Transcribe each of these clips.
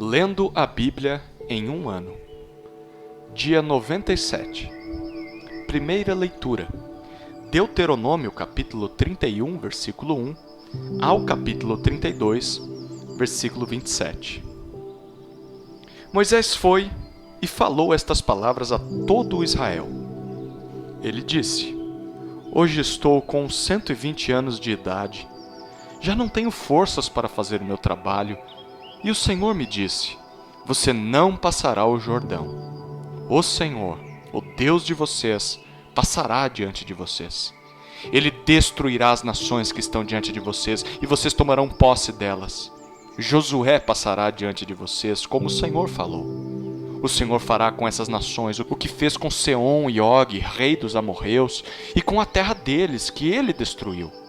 Lendo a Bíblia em um ano. Dia 97. Primeira leitura. Deuteronômio capítulo 31, versículo 1, ao capítulo 32, versículo 27. Moisés foi e falou estas palavras a todo o Israel. Ele disse: Hoje estou com 120 anos de idade. Já não tenho forças para fazer o meu trabalho. E o Senhor me disse: Você não passará o Jordão. O Senhor, o Deus de vocês, passará diante de vocês. Ele destruirá as nações que estão diante de vocês, e vocês tomarão posse delas. Josué passará diante de vocês, como o Senhor falou. O Senhor fará com essas nações o que fez com Seom e Og, rei dos amorreus, e com a terra deles, que ele destruiu.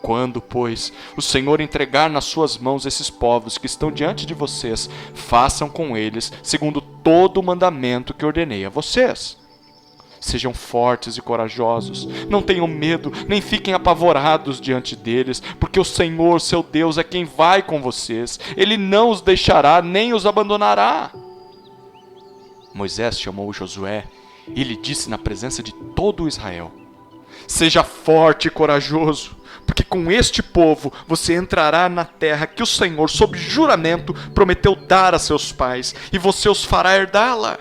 Quando, pois, o Senhor entregar nas suas mãos esses povos que estão diante de vocês, façam com eles segundo todo o mandamento que ordenei a vocês. Sejam fortes e corajosos, não tenham medo, nem fiquem apavorados diante deles, porque o Senhor, seu Deus, é quem vai com vocês. Ele não os deixará, nem os abandonará. Moisés chamou Josué e lhe disse na presença de todo o Israel: Seja forte e corajoso, porque com este povo você entrará na terra que o Senhor, sob juramento, prometeu dar a seus pais, e você os fará herdá-la.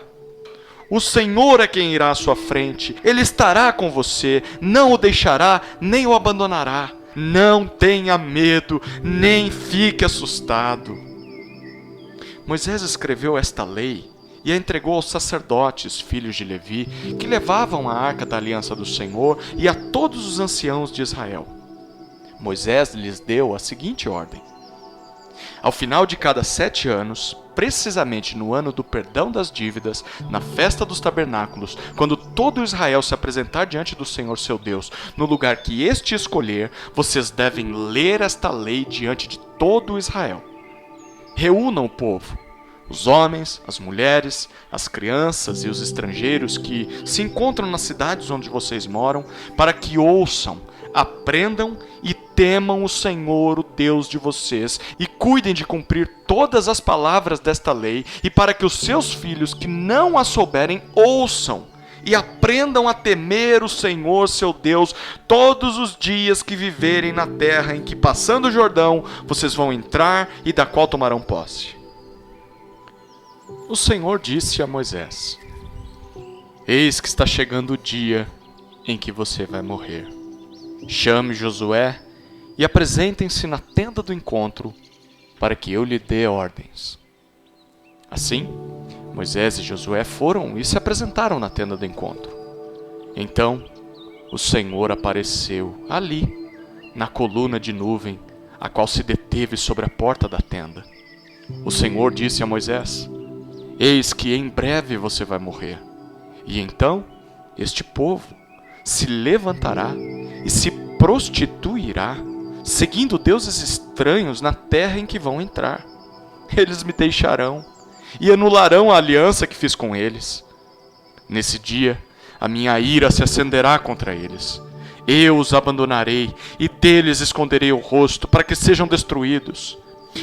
O Senhor é quem irá à sua frente, Ele estará com você, não o deixará, nem o abandonará. Não tenha medo, nem fique assustado. Moisés escreveu esta lei e a entregou aos sacerdotes, filhos de Levi, que levavam a arca da aliança do Senhor, e a todos os anciãos de Israel. Moisés lhes deu a seguinte ordem: Ao final de cada 7 anos, precisamente no ano do perdão das dívidas, na festa dos tabernáculos, quando todo Israel se apresentar diante do Senhor seu Deus, no lugar que este escolher, vocês devem ler esta lei diante de todo Israel. Reúnam o povo, os homens, as mulheres, as crianças e os estrangeiros que se encontram nas cidades onde vocês moram, para que ouçam, aprendam e temam o Senhor, o Deus de vocês, e cuidem de cumprir todas as palavras desta lei, e para que os seus filhos que não a souberem ouçam e aprendam a temer o Senhor, seu Deus, todos os dias que viverem na terra em que, passando o Jordão, vocês vão entrar e da qual tomarão posse. O Senhor disse a Moisés: Eis que está chegando o dia em que você vai morrer. Chame Josué e apresentem-se na tenda do encontro, para que eu lhe dê ordens. Assim, Moisés e Josué foram e se apresentaram na tenda do encontro. Então, o Senhor apareceu ali, na coluna de nuvem, a qual se deteve sobre a porta da tenda. O Senhor disse a Moisés: Eis que em breve você vai morrer. E então, este povo se levantará e se prostituirá, seguindo deuses estranhos na terra em que vão entrar. Eles me deixarão e anularão a aliança que fiz com eles. Nesse dia, a minha ira se acenderá contra eles. Eu os abandonarei e deles esconderei o rosto, para que sejam destruídos.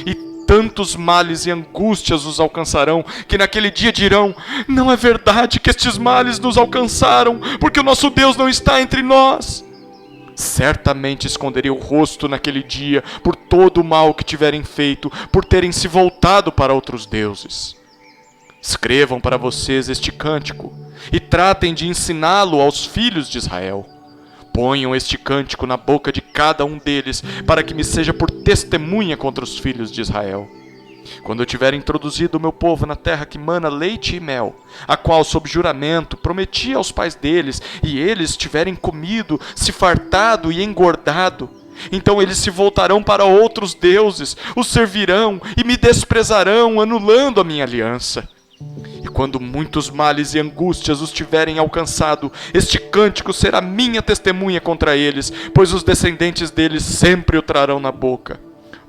E tantos males e angústias os alcançarão, que naquele dia dirão: Não é verdade que estes males nos alcançaram, porque o nosso Deus não está entre nós. Certamente esconderei o rosto naquele dia por todo o mal que tiverem feito, por terem se voltado para outros deuses. Escrevam para vocês este cântico e tratem de ensiná-lo aos filhos de Israel. Ponham este cântico na boca de cada um deles, para que me seja por testemunha contra os filhos de Israel. Quando eu tiver introduzido o meu povo na terra que mana leite e mel, a qual, sob juramento, prometi aos pais deles, e eles tiverem comido, se fartado e engordado, então eles se voltarão para outros deuses, os servirão e me desprezarão, anulando a minha aliança. E quando muitos males e angústias os tiverem alcançado, este cântico será minha testemunha contra eles, pois os descendentes deles sempre o trarão na boca.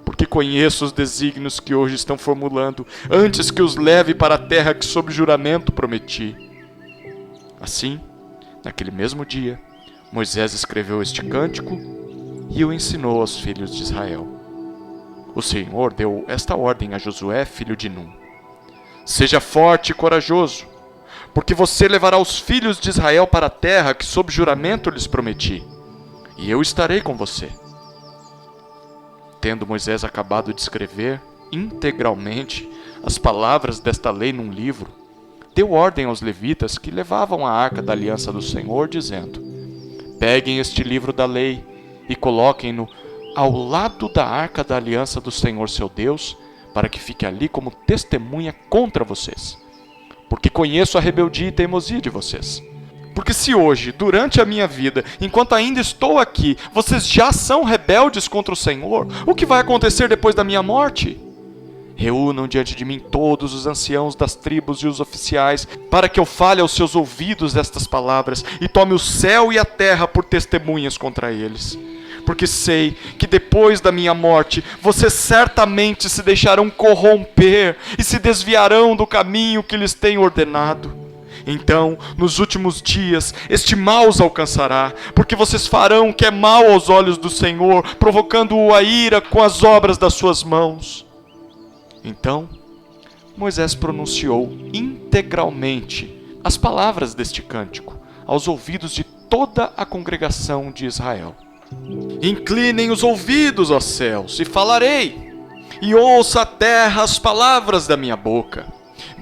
Porque conheço os desígnios que hoje estão formulando, antes que os leve para a terra que sob juramento prometi. Assim, naquele mesmo dia, Moisés escreveu este cântico e o ensinou aos filhos de Israel. O Senhor deu esta ordem a Josué, filho de Num: Seja forte e corajoso, porque você levará os filhos de Israel para a terra que sob juramento lhes prometi, e eu estarei com você. Tendo Moisés acabado de escrever integralmente as palavras desta lei num livro, deu ordem aos levitas que levavam a arca da aliança do Senhor, dizendo: peguem este livro da lei e coloquem-no ao lado da arca da aliança do Senhor seu Deus, para que fique ali como testemunha contra vocês, porque conheço a rebeldia e teimosia de vocês. Porque se hoje, durante a minha vida, enquanto ainda estou aqui, vocês já são rebeldes contra o Senhor, o que vai acontecer depois da minha morte? Reúnam diante de mim todos os anciãos das tribos e os oficiais, para que eu fale aos seus ouvidos estas palavras, e tome o céu e a terra por testemunhas contra eles. Porque sei que depois da minha morte, vocês certamente se deixarão corromper e se desviarão do caminho que lhes tenho ordenado. Então, nos últimos dias, este mal os alcançará, porque vocês farão o que é mal aos olhos do Senhor, provocando-o a ira com as obras das suas mãos. Então, Moisés pronunciou integralmente as palavras deste cântico aos ouvidos de toda a congregação de Israel. Inclinem os ouvidos, ó céus, e falarei, e ouça a terra as palavras da minha boca.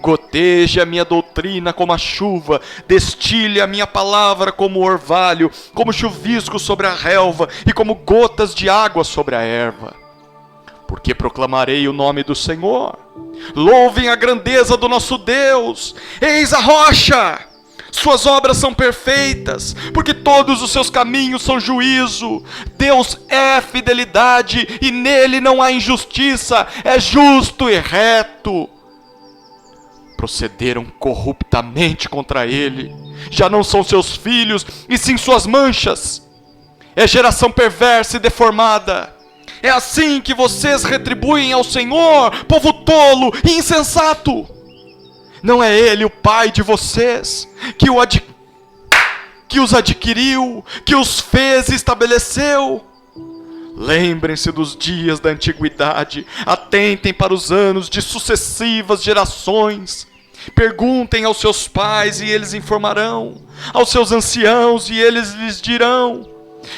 Goteje a minha doutrina como a chuva, destile a minha palavra como o orvalho, como chuvisco sobre a relva e como gotas de água sobre a erva. Porque proclamarei o nome do Senhor. Louvem a grandeza do nosso Deus. Eis a rocha! Suas obras são perfeitas, porque todos os seus caminhos são juízo. Deus é fidelidade e nele não há injustiça, é justo e reto. Procederam corruptamente contra ele. Já não são seus filhos, e sim suas manchas. É geração perversa e deformada. É assim que vocês retribuem ao Senhor, povo tolo e insensato. Não é Ele o Pai de vocês, que os adquiriu, que os fez e estabeleceu? Lembrem-se dos dias da antiguidade, atentem para os anos de sucessivas gerações. Perguntem aos seus pais e eles informarão, aos seus anciãos e eles lhes dirão.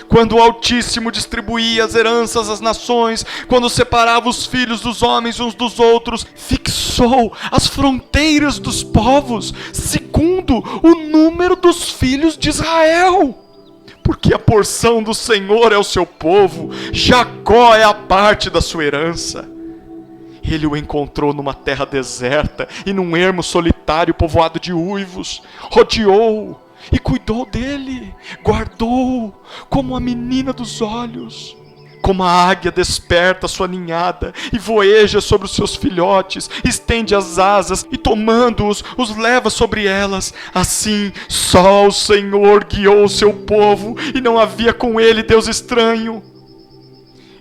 Quando o Altíssimo distribuía as heranças às nações, quando separava os filhos dos homens uns dos outros, fixou as fronteiras dos povos, segundo o número dos filhos de Israel. Porque a porção do Senhor é o seu povo, Jacó é a parte da sua herança. Ele o encontrou numa terra deserta e num ermo solitário povoado de uivos, rodeou e cuidou dele, guardou como a menina dos olhos. Como a águia desperta sua ninhada e voeja sobre os seus filhotes, estende as asas e tomando-os, os leva sobre elas. Assim, só o Senhor guiou o seu povo e não havia com ele Deus estranho.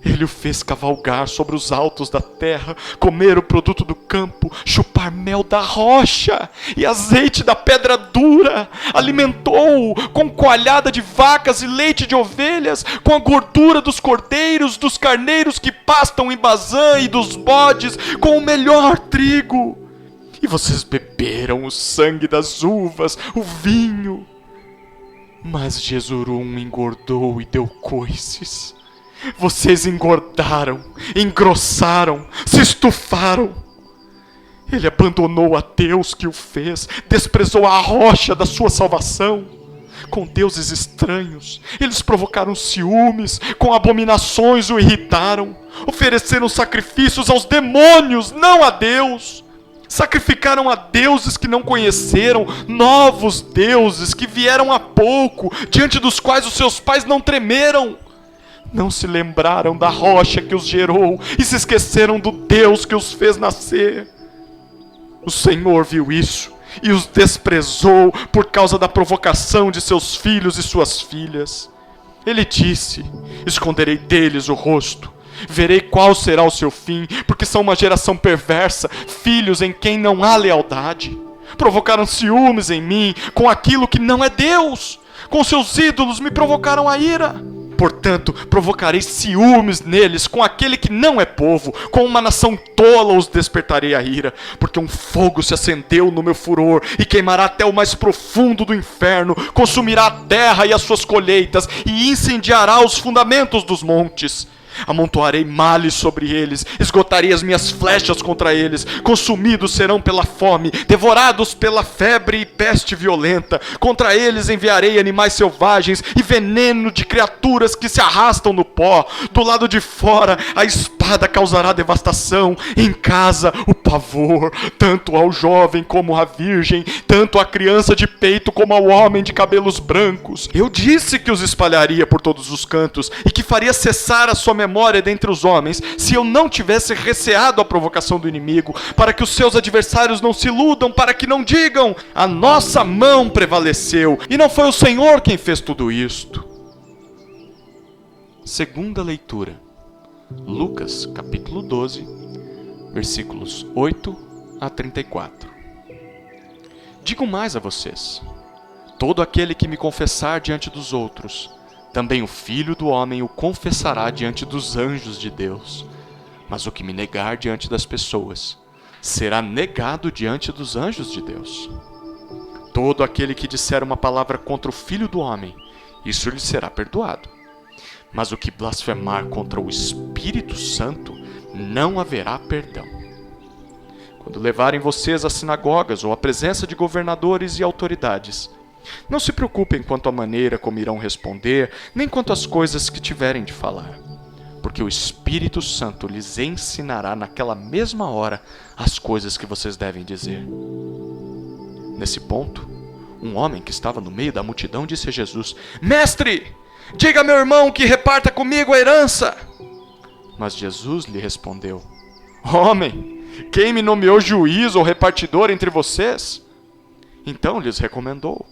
Ele o fez cavalgar sobre os altos da terra, comer o produto do campo, chupar mel da rocha e azeite da pedra dura. Alimentou-o com coalhada de vacas e leite de ovelhas, com a gordura dos cordeiros, dos carneiros que pastam em Bazã e dos bodes, com o melhor trigo. E vocês beberam o sangue das uvas, o vinho. Mas Jesurum engordou e deu coices. Vocês engordaram, engrossaram, se estufaram. Ele abandonou a Deus que o fez, desprezou a rocha da sua salvação. Com deuses estranhos, eles provocaram ciúmes, com abominações o irritaram. Ofereceram sacrifícios aos demônios, não a Deus. Sacrificaram a deuses que não conheceram, novos deuses que vieram há pouco, diante dos quais os seus pais não tremeram. Não se lembraram da rocha que os gerou e se esqueceram do Deus que os fez nascer. O Senhor viu isso e os desprezou por causa da provocação de seus filhos e suas filhas. Ele disse: esconderei deles o rosto, verei qual será o seu fim, porque são uma geração perversa, filhos em quem não há lealdade. Provocaram ciúmes em mim com aquilo que não é Deus, com seus ídolos me provocaram a ira. Portanto, provocarei ciúmes neles, com aquele que não é povo, com uma nação tola os despertarei a ira, porque um fogo se acendeu no meu furor, e queimará até o mais profundo do inferno, consumirá a terra e as suas colheitas, e incendiará os fundamentos dos montes. Amontoarei males sobre eles, esgotarei as minhas flechas contra eles, consumidos serão pela fome, devorados pela febre e peste violenta. Contra eles enviarei animais selvagens e veneno de criaturas que se arrastam no pó. Do lado de fora a espada causará devastação, em casa o pavor, tanto ao jovem como à virgem, tanto à criança de peito como ao homem de cabelos brancos. Eu disse que os espalharia por todos os cantos e que faria cessar a sua memória dentre os homens, se eu não tivesse receado a provocação do inimigo, para que os seus adversários não se iludam, para que não digam: a nossa mão prevaleceu, e não foi o Senhor quem fez tudo isto. Segunda leitura, Lucas capítulo 12, versículos 8 a 34. Digo mais a vocês: todo aquele que me confessar diante dos outros, também o Filho do Homem o confessará diante dos anjos de Deus. Mas o que me negar diante das pessoas, será negado diante dos anjos de Deus. Todo aquele que disser uma palavra contra o Filho do Homem, isso lhe será perdoado. Mas o que blasfemar contra o Espírito Santo, não haverá perdão. Quando levarem vocês às sinagogas ou à presença de governadores e autoridades, não se preocupem quanto à maneira como irão responder, nem quanto às coisas que tiverem de falar, porque o Espírito Santo lhes ensinará naquela mesma hora as coisas que vocês devem dizer. Nesse ponto, um homem que estava no meio da multidão disse a Jesus: Mestre, diga a meu irmão que reparta comigo a herança. Mas Jesus lhe respondeu: Homem, quem me nomeou juiz ou repartidor entre vocês? Então lhes recomendou: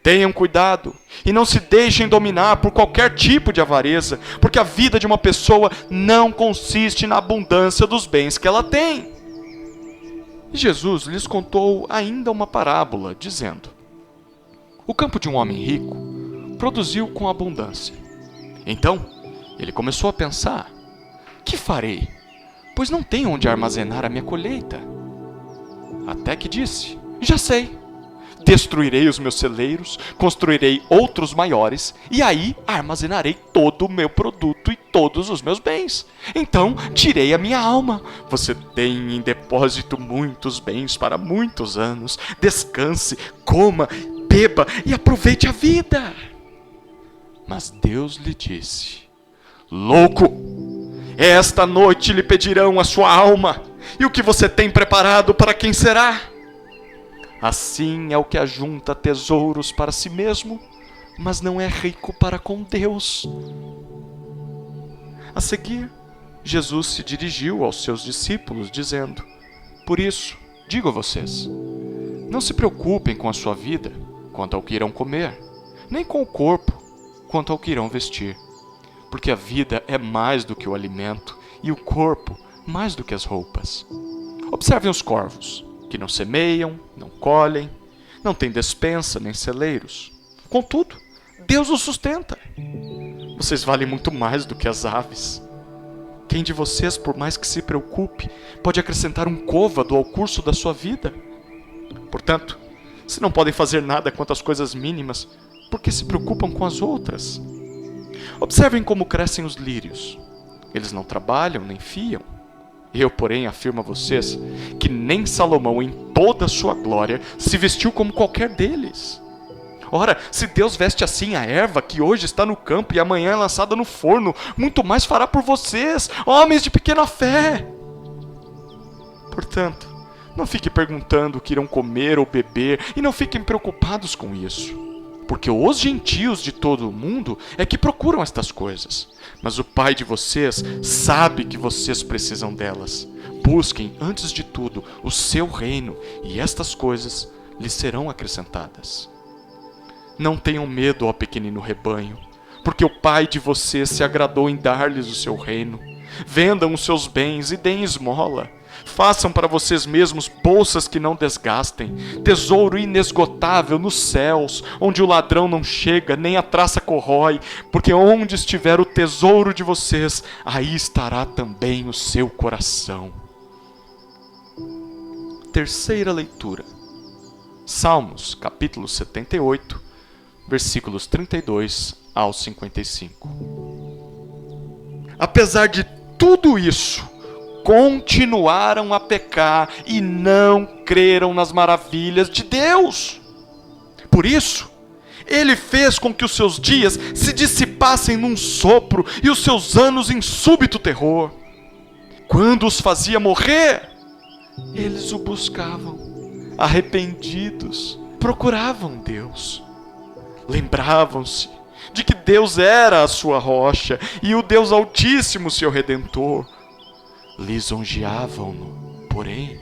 tenham cuidado e não se deixem dominar por qualquer tipo de avareza, porque a vida de uma pessoa não consiste na abundância dos bens que ela tem. E Jesus lhes contou ainda uma parábola, dizendo: o campo de um homem rico produziu com abundância. Então ele começou a pensar: que farei? Pois não tenho onde armazenar a minha colheita. Até que disse: já sei. Destruirei os meus celeiros, construirei outros maiores, e aí armazenarei todo o meu produto e todos os meus bens. Então direi à minha alma: você tem em depósito muitos bens para muitos anos. Descanse, coma, beba e aproveite a vida. Mas Deus lhe disse: louco, esta noite lhe pedirão a sua alma, e o que você tem preparado para quem será? Assim é o que ajunta tesouros para si mesmo, mas não é rico para com Deus. A seguir, Jesus se dirigiu aos seus discípulos, dizendo: por isso, digo a vocês, não se preocupem com a sua vida, quanto ao que irão comer, nem com o corpo, quanto ao que irão vestir. Porque a vida é mais do que o alimento, e o corpo mais do que as roupas. Observem os corvos, que não semeiam, não colhem, não têm despensa nem celeiros. Contudo, Deus os sustenta. Vocês valem muito mais do que as aves. Quem de vocês, por mais que se preocupe, pode acrescentar um côvado ao curso da sua vida? Portanto, se não podem fazer nada quanto às coisas mínimas, por que se preocupam com as outras? Observem como crescem os lírios. Eles não trabalham nem fiam. Eu, porém, afirmo a vocês que nem Salomão, em toda a sua glória, se vestiu como qualquer deles. Ora, se Deus veste assim a erva que hoje está no campo e amanhã é lançada no forno, muito mais fará por vocês, homens de pequena fé. Portanto, não fiquem perguntando o que irão comer ou beber, e não fiquem preocupados com isso. Porque os gentios de todo o mundo é que procuram estas coisas. Mas o Pai de vocês sabe que vocês precisam delas. Busquem, antes de tudo, o seu reino, e estas coisas lhes serão acrescentadas. Não tenham medo, ó pequenino rebanho, porque o Pai de vocês se agradou em dar-lhes o seu reino. Vendam os seus bens e deem esmola. Façam para vocês mesmos bolsas que não desgastem, tesouro inesgotável nos céus, onde o ladrão não chega, nem a traça corrói, porque onde estiver o tesouro de vocês, aí estará também o seu coração. Terceira leitura. Salmos, capítulo 78, versículos 32 ao 55. Apesar de tudo isso, continuaram a pecar e não creram nas maravilhas de Deus. Por isso, Ele fez com que os seus dias se dissipassem num sopro e os seus anos em súbito terror. Quando os fazia morrer, eles o buscavam, arrependidos, procuravam Deus. Lembravam-se de que Deus era a sua rocha e o Deus Altíssimo seu Redentor. Lisonjeavam-no, porém,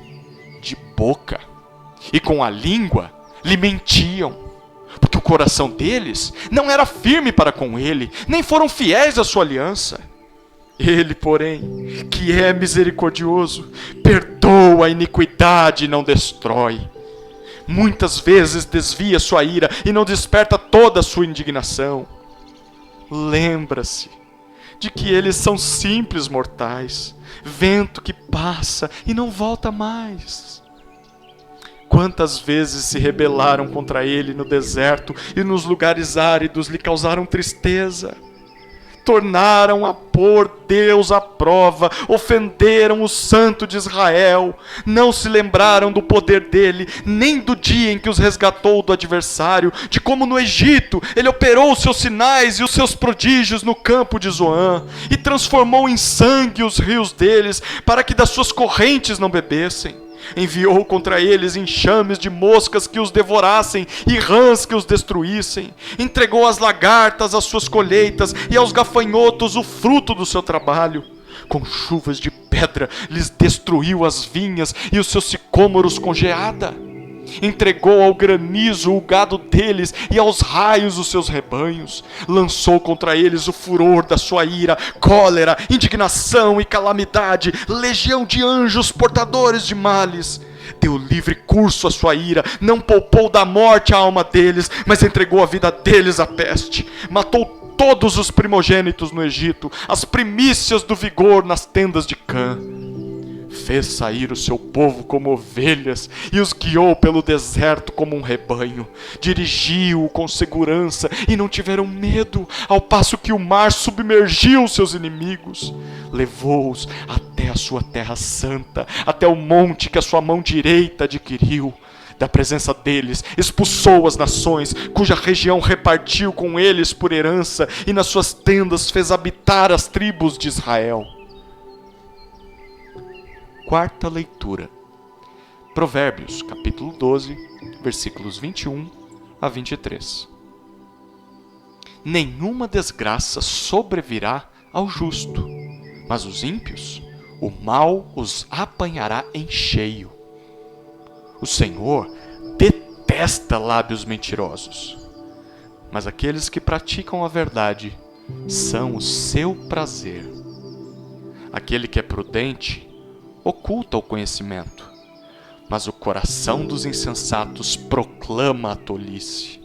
de boca, e com a língua lhe mentiam, porque o coração deles não era firme para com ele, nem foram fiéis à sua aliança. Ele, porém, que é misericordioso, perdoa a iniquidade e não destrói. Muitas vezes desvia sua ira e não desperta toda a sua indignação. Lembra-se de que eles são simples mortais, vento que passa e não volta mais. Quantas vezes se rebelaram contra ele no deserto e nos lugares áridos lhe causaram tristeza. Tornaram a pôr Deus à prova, ofenderam o Santo de Israel, não se lembraram do poder dele, nem do dia em que os resgatou do adversário, de como no Egito ele operou os seus sinais e os seus prodígios no campo de Zoã, e transformou em sangue os rios deles, para que das suas correntes não bebessem. Enviou contra eles enxames de moscas que os devorassem e rãs que os destruíssem. Entregou às lagartas as suas colheitas e aos gafanhotos o fruto do seu trabalho. Com chuvas de pedra lhes destruiu as vinhas e os seus sicômoros com geada. Entregou ao granizo o gado deles e aos raios os seus rebanhos. Lançou contra eles o furor da sua ira, cólera, indignação e calamidade, legião de anjos portadores de males. Deu livre curso à sua ira, não poupou da morte a alma deles, mas entregou a vida deles à peste. Matou todos os primogênitos no Egito, as primícias do vigor nas tendas de Cã. Fez sair o seu povo como ovelhas e os guiou pelo deserto como um rebanho. Dirigiu-o com segurança e não tiveram medo, ao passo que o mar submergiu seus inimigos. Levou-os até a sua terra santa, até o monte que a sua mão direita adquiriu. Da presença deles expulsou as nações, cuja região repartiu com eles por herança, e nas suas tendas fez habitar as tribos de Israel. Quarta leitura. Provérbios, capítulo 12, versículos 21 a 23. Nenhuma desgraça sobrevirá ao justo, mas os ímpios, o mal os apanhará em cheio. O Senhor detesta lábios mentirosos, mas aqueles que praticam a verdade são o seu prazer. Aquele que é prudente oculta o conhecimento, mas o coração dos insensatos proclama a tolice.